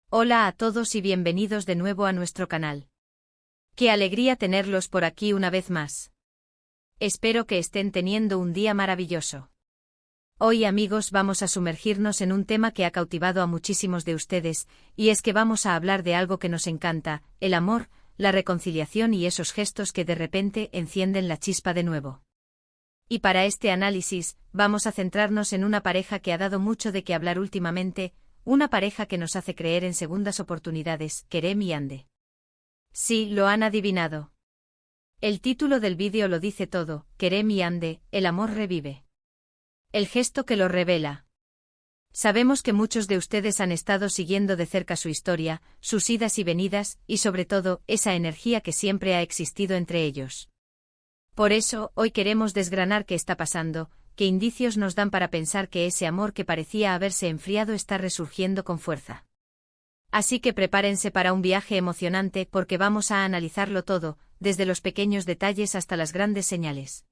Hola a todos y bienvenidos de nuevo a nuestro canal. Qué alegría tenerlos por aquí una vez más. Espero que estén teniendo un día maravilloso. Hoy, amigos, vamos a sumergirnos en un tema que ha cautivado a muchísimos de ustedes, y es que vamos a hablar de algo que nos encanta, el amor, la reconciliación y esos gestos que de repente encienden la chispa de nuevo. Y para este análisis, vamos a centrarnos en una pareja que ha dado mucho de qué hablar últimamente, una pareja que nos hace creer en segundas oportunidades, Kerem y Hande. Sí, lo han adivinado. El título del vídeo lo dice todo, Kerem y Hande, el amor revive. El gesto que lo revela. Sabemos que muchos de ustedes han estado siguiendo de cerca su historia, sus idas y venidas, y sobre todo, esa energía que siempre ha existido entre ellos. Por eso, hoy queremos desgranar qué está pasando, qué indicios nos dan para pensar que ese amor que parecía haberse enfriado está resurgiendo con fuerza. Así que prepárense para un viaje emocionante porque vamos a analizarlo todo, desde los pequeños detalles hasta las grandes señales.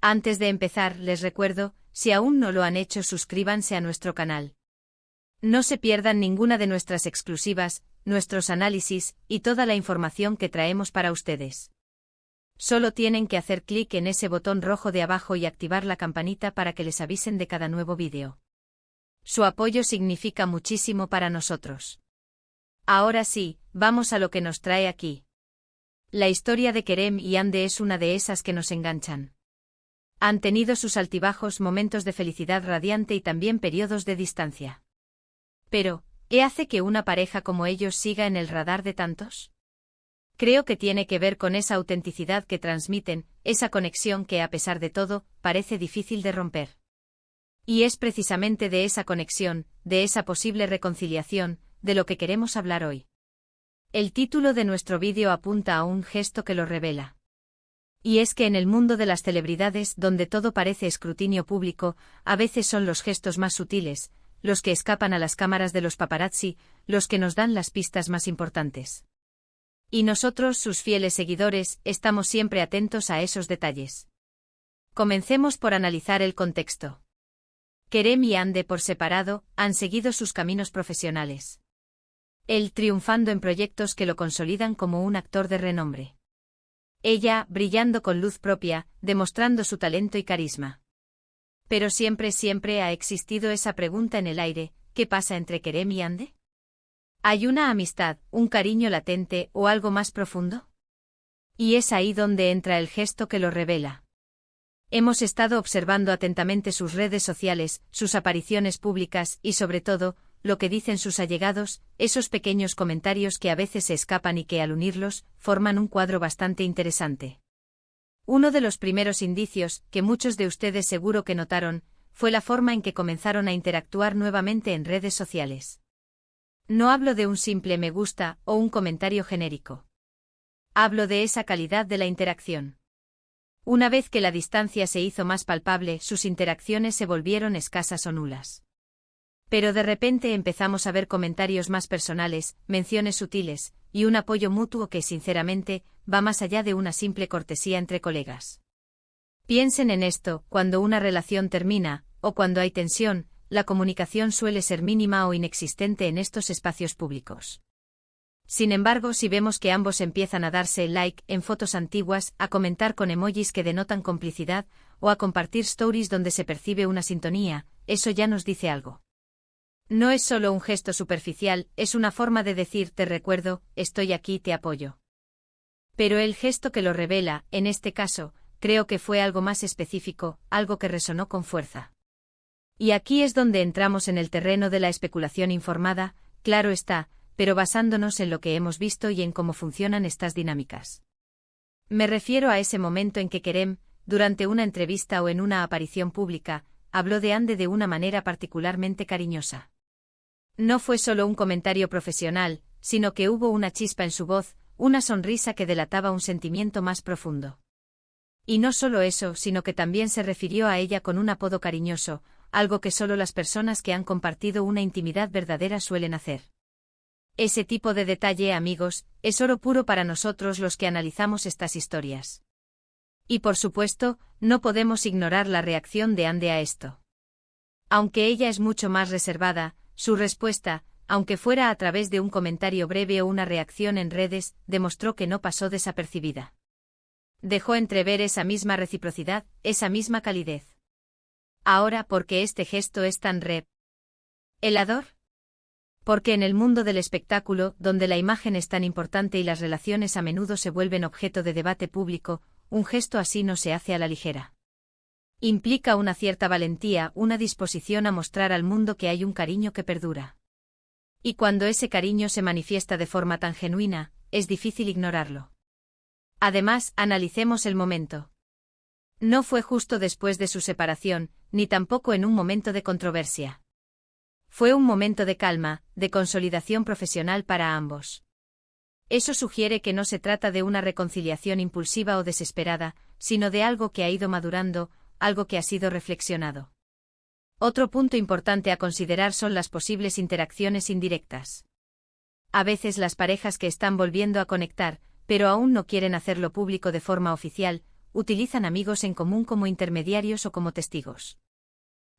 Antes de empezar, les recuerdo, si aún no lo han hecho, suscríbanse a nuestro canal. No se pierdan ninguna de nuestras exclusivas, nuestros análisis, y toda la información que traemos para ustedes. Solo tienen que hacer clic en ese botón rojo de abajo y activar la campanita para que les avisen de cada nuevo vídeo. Su apoyo significa muchísimo para nosotros. Ahora sí, vamos a lo que nos trae aquí. La historia de Kerem y Hande es una de esas que nos enganchan. Han tenido sus altibajos, momentos de felicidad radiante y también periodos de distancia. Pero, ¿qué hace que una pareja como ellos siga en el radar de tantos? Creo que tiene que ver con esa autenticidad que transmiten, esa conexión que, a pesar de todo, parece difícil de romper. Y es precisamente de esa conexión, de esa posible reconciliación, de lo que queremos hablar hoy. El título de nuestro vídeo apunta a un gesto que lo revela. Y es que en el mundo de las celebridades, donde todo parece escrutinio público, a veces son los gestos más sutiles, los que escapan a las cámaras de los paparazzi, los que nos dan las pistas más importantes. Y nosotros, sus fieles seguidores, estamos siempre atentos a esos detalles. Comencemos por analizar el contexto. Kerem y Hande por separado, han seguido sus caminos profesionales. Él triunfando en proyectos que lo consolidan como un actor de renombre. Ella, brillando con luz propia, demostrando su talento y carisma. Pero siempre ha existido esa pregunta en el aire, ¿qué pasa entre Kerem y Hande? ¿Hay una amistad, un cariño latente o algo más profundo? Y es ahí donde entra el gesto que lo revela. Hemos estado observando atentamente sus redes sociales, sus apariciones públicas y, sobre todo, lo que dicen sus allegados, esos pequeños comentarios que a veces se escapan y que, al unirlos, forman un cuadro bastante interesante. Uno de los primeros indicios, que muchos de ustedes seguro que notaron, fue la forma en que comenzaron a interactuar nuevamente en redes sociales. No hablo de un simple me gusta o un comentario genérico. Hablo de esa calidad de la interacción. Una vez que la distancia se hizo más palpable, sus interacciones se volvieron escasas o nulas. Pero de repente empezamos a ver comentarios más personales, menciones sutiles, y un apoyo mutuo que, sinceramente, va más allá de una simple cortesía entre colegas. Piensen en esto, cuando una relación termina, o cuando hay tensión, la comunicación suele ser mínima o inexistente en estos espacios públicos. Sin embargo, si vemos que ambos empiezan a darse like en fotos antiguas, a comentar con emojis que denotan complicidad, o a compartir stories donde se percibe una sintonía, eso ya nos dice algo. No es solo un gesto superficial, es una forma de decir te recuerdo, estoy aquí, te apoyo. Pero el gesto que lo revela, en este caso, creo que fue algo más específico, algo que resonó con fuerza. Y aquí es donde entramos en el terreno de la especulación informada, claro está, pero basándonos en lo que hemos visto y en cómo funcionan estas dinámicas. Me refiero a ese momento en que Kerem, durante una entrevista o en una aparición pública, habló de Hande de una manera particularmente cariñosa. No fue solo un comentario profesional, sino que hubo una chispa en su voz, una sonrisa que delataba un sentimiento más profundo. Y no solo eso, sino que también se refirió a ella con un apodo cariñoso, algo que solo las personas que han compartido una intimidad verdadera suelen hacer. Ese tipo de detalle, amigos, es oro puro para nosotros los que analizamos estas historias. Y por supuesto, no podemos ignorar la reacción de Hande a esto. Aunque ella es mucho más reservada, su respuesta, aunque fuera a través de un comentario breve o una reacción en redes, demostró que no pasó desapercibida. Dejó entrever esa misma reciprocidad, esa misma calidez. Ahora, ¿por qué este gesto es tan revelador? Porque en el mundo del espectáculo, donde la imagen es tan importante y las relaciones a menudo se vuelven objeto de debate público, un gesto así no se hace a la ligera. Implica una cierta valentía, una disposición a mostrar al mundo que hay un cariño que perdura. Y cuando ese cariño se manifiesta de forma tan genuina, es difícil ignorarlo. Además, analicemos el momento. No fue justo después de su separación, ni tampoco en un momento de controversia. Fue un momento de calma, de consolidación profesional para ambos. Eso sugiere que no se trata de una reconciliación impulsiva o desesperada, sino de algo que ha ido madurando, algo que ha sido reflexionado. Otro punto importante a considerar son las posibles interacciones indirectas. A veces las parejas que están volviendo a conectar, pero aún no quieren hacerlo público de forma oficial, utilizan amigos en común como intermediarios o como testigos.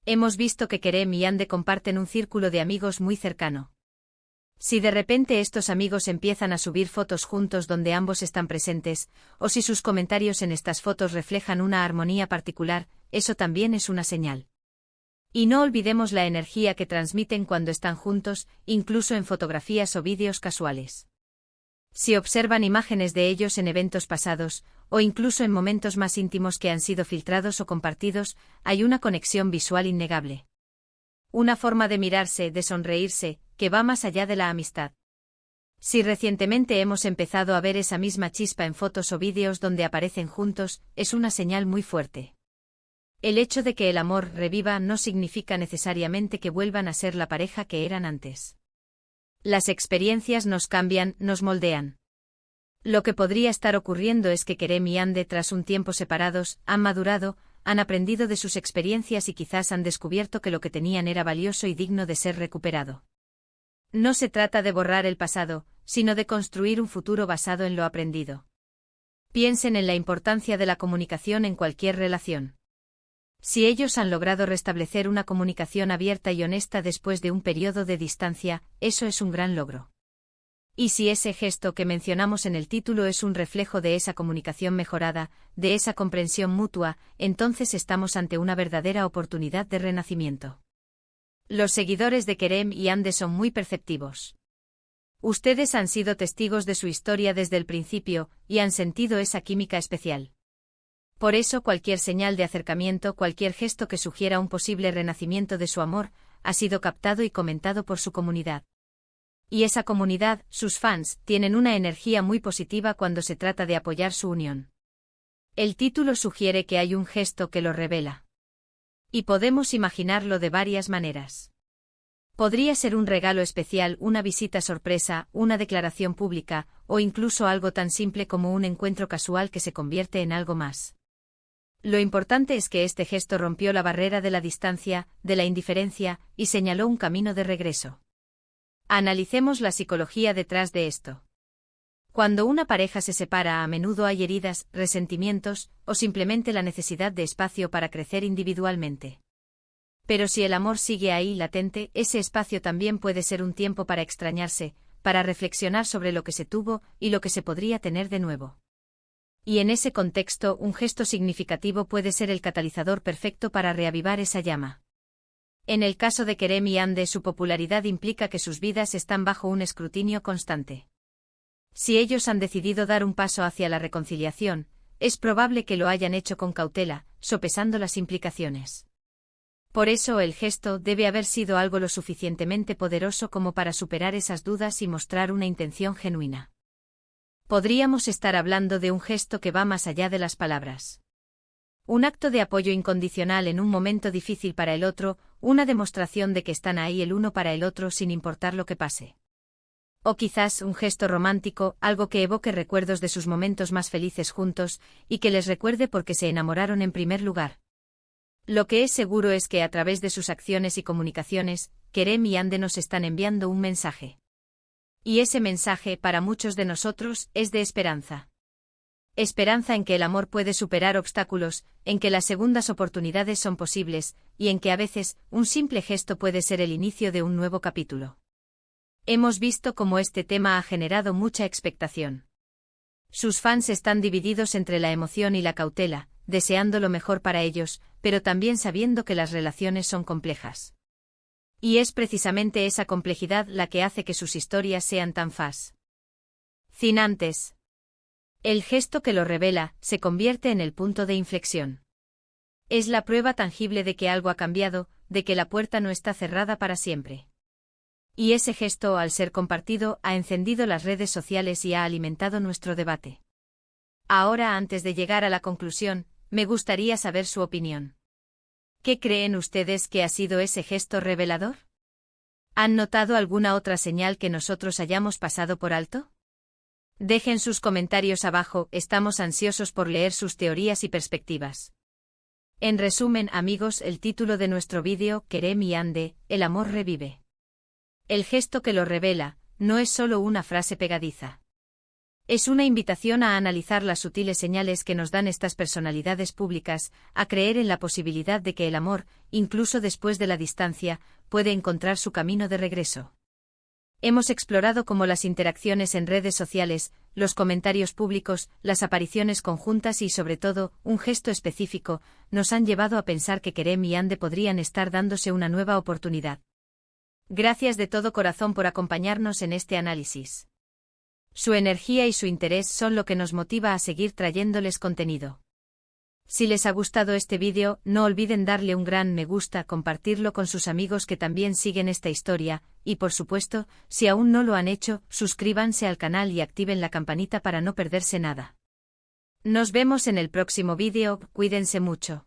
Hemos visto que Kerem y Ande comparten un círculo de amigos muy cercano. Si de repente estos amigos empiezan a subir fotos juntos donde ambos están presentes, o si sus comentarios en estas fotos reflejan una armonía particular, eso también es una señal. Y no olvidemos la energía que transmiten cuando están juntos, incluso en fotografías o vídeos casuales. Si observan imágenes de ellos en eventos pasados, o incluso en momentos más íntimos que han sido filtrados o compartidos, hay una conexión visual innegable. Una forma de mirarse, de sonreírse, que va más allá de la amistad. Si recientemente hemos empezado a ver esa misma chispa en fotos o vídeos donde aparecen juntos, es una señal muy fuerte. El hecho de que el amor reviva no significa necesariamente que vuelvan a ser la pareja que eran antes. Las experiencias nos cambian, nos moldean. Lo que podría estar ocurriendo es que Kerem y Ande, tras un tiempo separados, han madurado, han aprendido de sus experiencias y quizás han descubierto que lo que tenían era valioso y digno de ser recuperado. No se trata de borrar el pasado, sino de construir un futuro basado en lo aprendido. Piensen en la importancia de la comunicación en cualquier relación. Si ellos han logrado restablecer una comunicación abierta y honesta después de un periodo de distancia, eso es un gran logro. Y si ese gesto que mencionamos en el título es un reflejo de esa comunicación mejorada, de esa comprensión mutua, entonces estamos ante una verdadera oportunidad de renacimiento. Los seguidores de Kerem y Ande son muy perceptivos. Ustedes han sido testigos de su historia desde el principio, y han sentido esa química especial. Por eso cualquier señal de acercamiento, cualquier gesto que sugiera un posible renacimiento de su amor, ha sido captado y comentado por su comunidad. Y esa comunidad, sus fans, tienen una energía muy positiva cuando se trata de apoyar su unión. El título sugiere que hay un gesto que lo revela. Y podemos imaginarlo de varias maneras. Podría ser un regalo especial, una visita sorpresa, una declaración pública, o incluso algo tan simple como un encuentro casual que se convierte en algo más. Lo importante es que este gesto rompió la barrera de la distancia, de la indiferencia, y señaló un camino de regreso. Analicemos la psicología detrás de esto. Cuando una pareja se separa, a menudo hay heridas, resentimientos, o simplemente la necesidad de espacio para crecer individualmente. Pero si el amor sigue ahí latente, ese espacio también puede ser un tiempo para extrañarse, para reflexionar sobre lo que se tuvo y lo que se podría tener de nuevo. Y en ese contexto, un gesto significativo puede ser el catalizador perfecto para reavivar esa llama. En el caso de Kerem y Ande, su popularidad implica que sus vidas están bajo un escrutinio constante. Si ellos han decidido dar un paso hacia la reconciliación, es probable que lo hayan hecho con cautela, sopesando las implicaciones. Por eso el gesto debe haber sido algo lo suficientemente poderoso como para superar esas dudas y mostrar una intención genuina. Podríamos estar hablando de un gesto que va más allá de las palabras. Un acto de apoyo incondicional en un momento difícil para el otro, una demostración de que están ahí el uno para el otro sin importar lo que pase. O quizás un gesto romántico, algo que evoque recuerdos de sus momentos más felices juntos, y que les recuerde por qué se enamoraron en primer lugar. Lo que es seguro es que a través de sus acciones y comunicaciones, Kerem y Ande nos están enviando un mensaje. Y ese mensaje, para muchos de nosotros, es de esperanza. Esperanza en que el amor puede superar obstáculos, en que las segundas oportunidades son posibles, y en que a veces, un simple gesto puede ser el inicio de un nuevo capítulo. Hemos visto cómo este tema ha generado mucha expectación. Sus fans están divididos entre la emoción y la cautela, deseando lo mejor para ellos, pero también sabiendo que las relaciones son complejas. Y es precisamente esa complejidad la que hace que sus historias sean tan fascinantes. El gesto que lo revela se convierte en el punto de inflexión. Es la prueba tangible de que algo ha cambiado, de que la puerta no está cerrada para siempre. Y ese gesto, al ser compartido, ha encendido las redes sociales y ha alimentado nuestro debate. Ahora, antes de llegar a la conclusión, me gustaría saber su opinión. ¿Qué creen ustedes que ha sido ese gesto revelador? ¿Han notado alguna otra señal que nosotros hayamos pasado por alto? Dejen sus comentarios abajo, estamos ansiosos por leer sus teorías y perspectivas. En resumen, amigos, el título de nuestro vídeo, Kerem y Hande, el amor revive. El gesto que lo revela, no es solo una frase pegadiza. Es una invitación a analizar las sutiles señales que nos dan estas personalidades públicas, a creer en la posibilidad de que el amor, incluso después de la distancia, puede encontrar su camino de regreso. Hemos explorado cómo las interacciones en redes sociales, los comentarios públicos, las apariciones conjuntas y, sobre todo, un gesto específico, nos han llevado a pensar que Kerem y Hande podrían estar dándose una nueva oportunidad. Gracias de todo corazón por acompañarnos en este análisis. Su energía y su interés son lo que nos motiva a seguir trayéndoles contenido. Si les ha gustado este vídeo, no olviden darle un gran me gusta, compartirlo con sus amigos que también siguen esta historia, y por supuesto, si aún no lo han hecho, suscríbanse al canal y activen la campanita para no perderse nada. Nos vemos en el próximo vídeo, cuídense mucho.